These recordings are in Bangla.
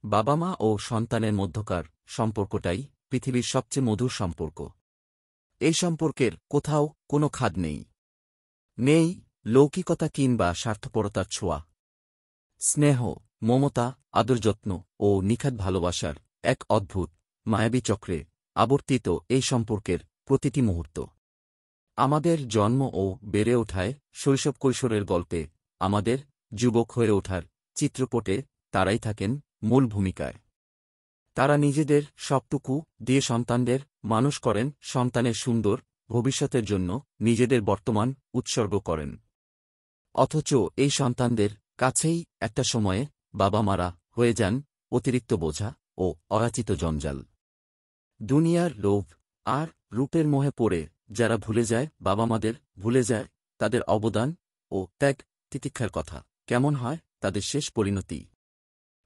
বাবা মা ও সন্তানের মধ্যকার সম্পর্কটাই পৃথিবীর সবচেয়ে মধুর সম্পর্ক। এই সম্পর্কের কোথাও কোনো খাদ নেই, নেই লৌকিকতা কিংবা স্বার্থপরতার ছোঁয়া। স্নেহ, মমতা, আদর যত্ন ও নিখাদ ভালোবাসার এক অদ্ভুত মায়াবী চক্রে আবর্তিত এই সম্পর্কের প্রতিটি মুহূর্ত। আমাদের জন্ম ও বেড়ে ওঠায়, শৈশব কৈশোরের গল্পে, আমাদের যুবক হয়ে ওঠার চিত্রপটে তারাই থাকেন মূল ভূমিকায়। তারা নিজেদের সবটুকু দিয়ে সন্তানদের মানুষ করেন, সন্তানের সুন্দর ভবিষ্যতের জন্য নিজেদের বর্তমান উৎসর্গ করেন। অথচ এই সন্তানদের কাছেই একটা সময়ে বাবা মারা হয়ে যান অতিরিক্ত বোঝা ও অযাচিত জঞ্জাল। দুনিয়ার লোভ আর রূপের মোহে পড়ে যারা ভুলে যায় বাবা মাদের, ভুলে যায় তাদের অবদান ও ত্যাগ তিতিক্ষার কথা, কেমন হয় তাদের শেষ পরিণতি।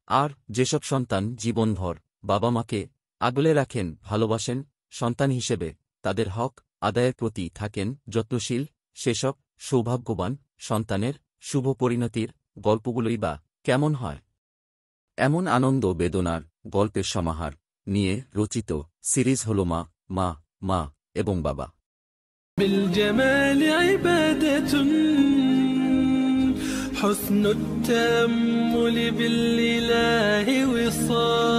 আর যেসব সন্তান জীবনভর বাবা মাকে আগলে রাখেন, ভালোবাসেন, সন্তান হিসেবে তাদের হক আদায়ের প্রতি থাকেন যত্নশীল, সেসব সৌভাগ্যবান সন্তানের শুভ পরিণতির গল্পগুলোই বা কেমন হয়। এমন আনন্দ বেদনার গল্পের সমাহার নিয়ে রচিত সিরিজ হল মা, মা, মা এবং বাবা। بالجمال عبادة حسن التأمل بالإله وصال